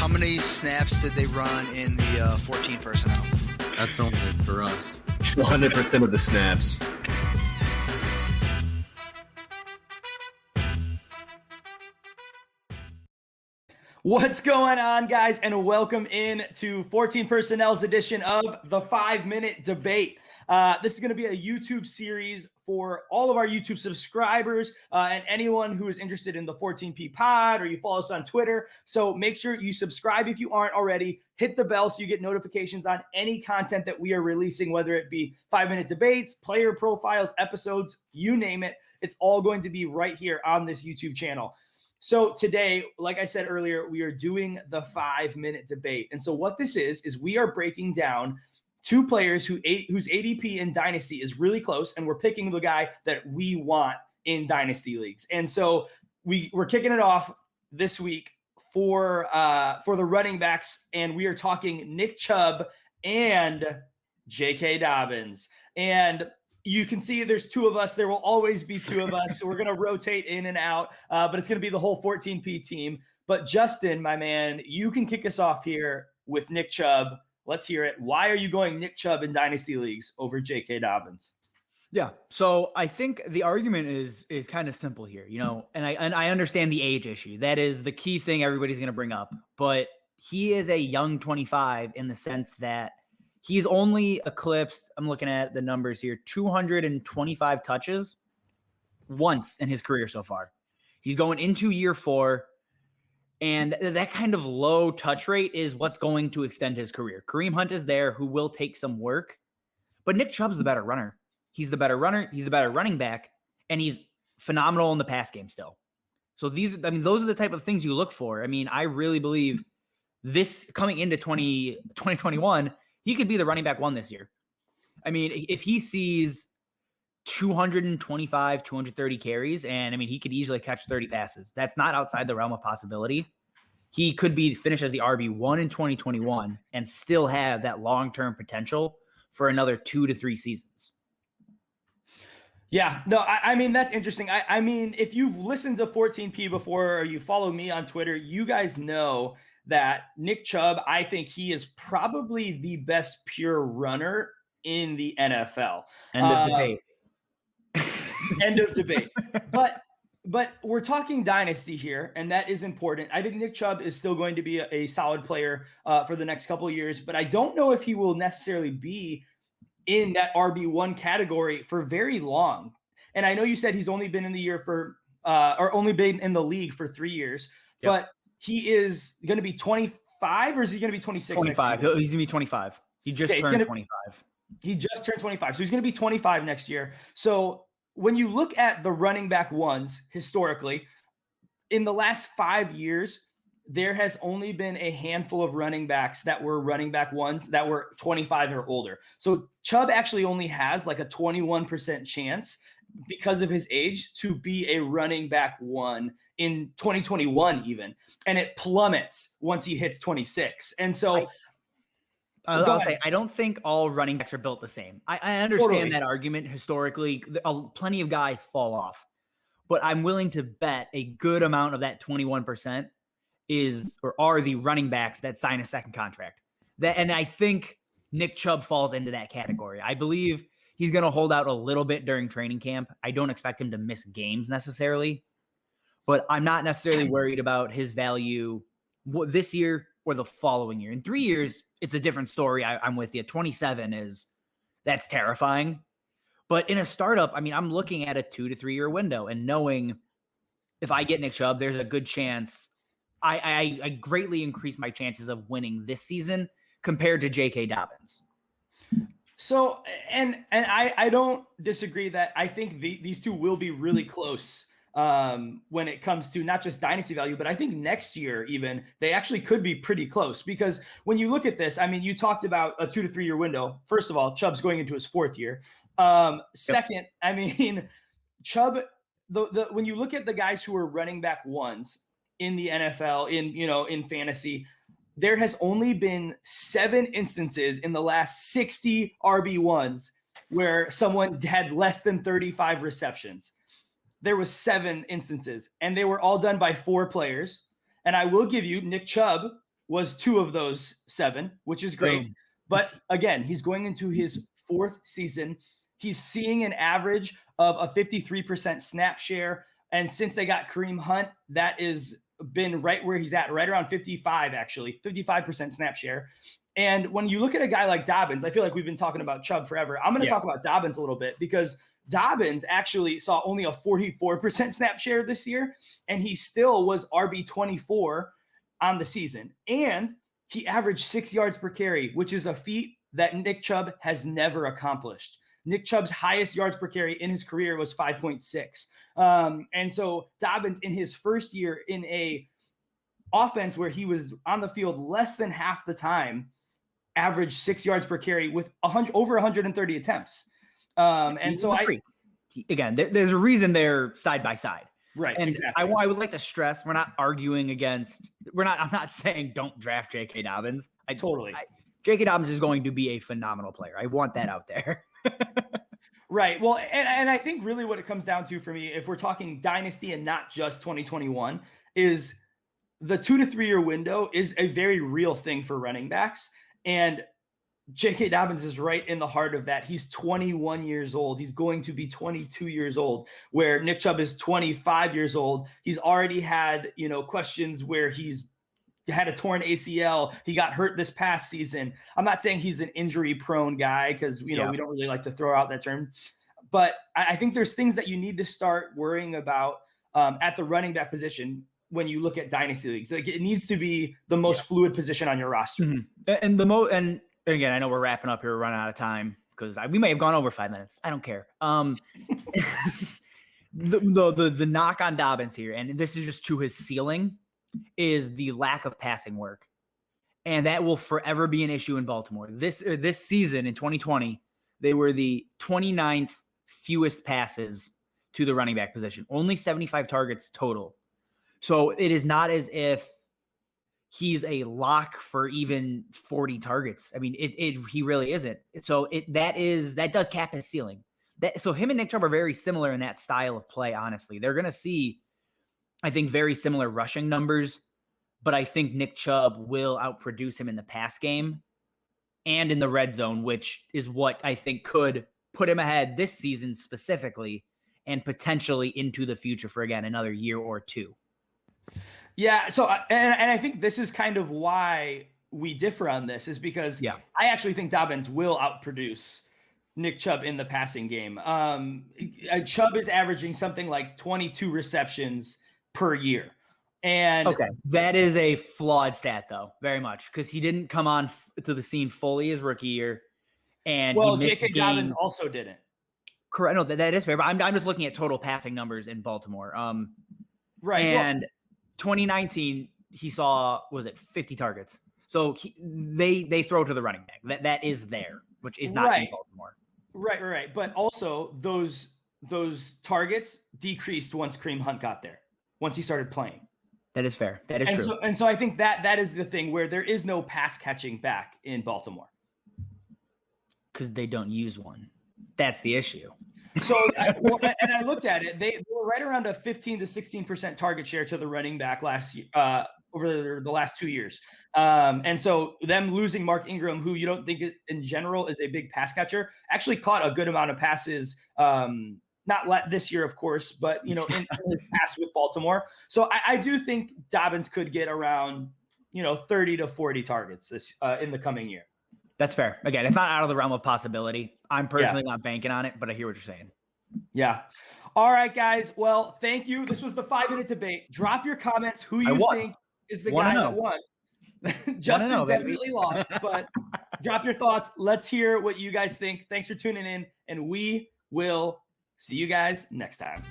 how many snaps did they run in the 14 personnel? That's only for us. 100% of the snaps. What's going on, guys, and welcome in to 14 Personnel's edition of the 5-Minute Debate. This is going to be a YouTube series for all of our YouTube subscribers and anyone who is interested in the 14P pod, or you follow us on Twitter. So make sure you subscribe if you aren't already. Hit the bell so you get notifications on any content that we are releasing, whether it be 5-minute debates, player profiles, episodes, you name it. It's all going to be right here on this YouTube channel. So today, like I said earlier, we are doing the 5-minute debate. And so what this is we are breaking down two players whose ADP in Dynasty is really close, and we're picking the guy that we want in Dynasty leagues. And so we're kicking it off this week for the running backs, and we are talking Nick Chubb and JK Dobbins. And you can see there's two of us. There will always be two of us. So we're going to rotate in and out, but it's going to be the whole 14P team. But Justin, my man, you can kick us off here with Nick Chubb. Let's hear it. Why are you going Nick Chubb in Dynasty leagues over JK Dobbins? Yeah. So I think the argument is kind of simple here, and I understand the age issue. That is the key thing everybody's going to bring up, but he is a young 25 in the sense that he's only eclipsed, I'm looking at the numbers here, 225 touches once in his career so far. He's going into year 4, and that kind of low touch rate is what's going to extend his career. Kareem Hunt is there, who will take some work, but Nick Chubb's the better runner. He's the better runner. He's the better running back, and he's phenomenal in the pass game still. So those are the type of things you look for. I really believe this coming into 2021, he could be the running back 1 this year. If he sees 225, 230 carries, and he could easily catch 30 passes. That's not outside the realm of possibility. He could be finished as the RB1 in 2021 and still have that long-term potential for another 2 to 3 seasons. Yeah, no, that's interesting. If you've listened to 14P before, or you follow me on Twitter, you guys know that Nick Chubb, I think he is probably the best pure runner in the NFL. End of debate. End of debate. But we're talking Dynasty here, and that is important. I think Nick Chubb is still going to be a solid player for the next couple of years, but I don't know if he will necessarily be in that RB1 category for very long. And I know you said he's only been in the year or only been in the league for 3 years, but he is going to be 25, or is he going to be 26? 25. He's going to be 25. He just turned 25. He just turned 25. So he's going to be 25 next year. So when you look at the running back ones historically, in the last 5 years, there has only been a handful of running backs that were running back ones that were 25 or older. So Chubb actually only has like a 21% chance because of his age to be a running back 1 in 2021 even. And it plummets once he hits 26. And so I'll say, I don't think all running backs are built the same. I understand that argument historically. Plenty of guys fall off, but I'm willing to bet a good amount of that 21% are the running backs that sign a second contract. And I think Nick Chubb falls into that category. I believe he's going to hold out a little bit during training camp. I don't expect him to miss games necessarily, but I'm not necessarily worried about his value this year or the following year. In 3 years, it's a different story. I'm with you. 27 that's terrifying. But in a startup, I'm looking at a 2 to 3 year window and knowing if I get Nick Chubb, there's a good chance I greatly increase my chances of winning this season compared to JK Dobbins. So, and I don't disagree that I think these two will be really close when it comes to not just dynasty value, but I think next year even they actually could be pretty close, because when you look at this, you talked about a 2 to 3 year window. First of all, Chubb's going into his 4th year. Second, Chubb, when you look at the guys who are running back 1s in the NFL, in fantasy, there has only been 7 instances in the last 60 RB1s where someone had less than 35 receptions. There was 7 instances, and they were all done by 4 players. And I will give you, Nick Chubb was 2 of those 7, which is great. Boom. But again, he's going into his 4th season. He's seeing an average of a 53% snap share. And since they got Kareem Hunt, that is been right where he's at, right around 55% snap share. And when you look at a guy like Dobbins, I feel like we've been talking about Chubb forever. I'm going to talk about Dobbins a little bit because Dobbins actually saw only a 44% snap share this year, and he still was RB24 on the season. And he averaged 6 yards per carry, which is a feat that Nick Chubb has never accomplished. Nick Chubb's highest yards per carry in his career was 5.6. And so Dobbins, in his first year in a offense where he was on the field less than half the time, averaged 6 yards per carry with over 130 attempts. And so there's a reason they're side by side. Right. And exactly. I would like to stress, I'm not saying don't draft JK Dobbins. JK Dobbins is going to be a phenomenal player. I want that out there. Right. Well, and I think really what it comes down to for me, if we're talking dynasty and not just 2021, is the 2 to 3 year window is a very real thing for running backs. And JK Dobbins is right in the heart of that. He's 21 years old. He's going to be 22 years old, where Nick Chubb is 25 years old. He's already had, questions where he's had a torn ACL. He got hurt this past season. I'm not saying he's an injury prone guy because, we don't really like to throw out that term, but I think there's things that you need to start worrying about at the running back position when you look at dynasty leagues. Like, it needs to be the most fluid position on your roster. Mm-hmm. And again, I know we're wrapping up here, we're running out of time because we may have gone over 5 minutes. I don't care. The knock on Dobbins here, and this is just to his ceiling, is the lack of passing work. And that will forever be an issue in Baltimore. This season in 2020, they were the 29th fewest passes to the running back position, only 75 targets total. So it is not as if he's a lock for even 40 targets. I mean, he really isn't. So that does cap his ceiling. So him and Nick Chubb are very similar in that style of play, honestly. They're going to see, I think, very similar rushing numbers, but I think Nick Chubb will outproduce him in the pass game and in the red zone, which is what I think could put him ahead this season specifically and potentially into the future for, again, another year or two. Yeah. So, and I think this is kind of why we differ on this, is because I actually think Dobbins will outproduce Nick Chubb in the passing game. Chubb is averaging something like 22 receptions per year. And okay, that is a flawed stat though, very much, because he didn't come on to the scene fully his rookie year. And JK Dobbins also didn't. Correct. No, that is fair, but I'm just looking at total passing numbers in Baltimore. Right. And 2019, he saw, 50 targets. So they throw to the running back. That is there, which is not in Baltimore. Right. But also those targets decreased once Kareem Hunt got there, once he started playing. That is fair. That is true. So I think that is the thing where there is no pass catching back in Baltimore. Because they don't use one. That's the issue. So, I looked at it. They were right around a 15 to 16% target share to the running back last year, over the last 2 years. And so them losing Mark Ingram, who you don't think in general is a big pass catcher, actually caught a good amount of passes. Not this year, of course, but in his past with Baltimore. So I do think Dobbins could get around 30 to 40 targets this in the coming year. That's fair. Again, it's not out of the realm of possibility. I'm personally not banking on it, but I hear what you're saying. Yeah. All right, guys. Well, thank you. This was the 5-minute debate. Drop your comments. Who you think is the guy that won? Justin definitely lost, but drop your thoughts. Let's hear what you guys think. Thanks for tuning in, and we will see you guys next time.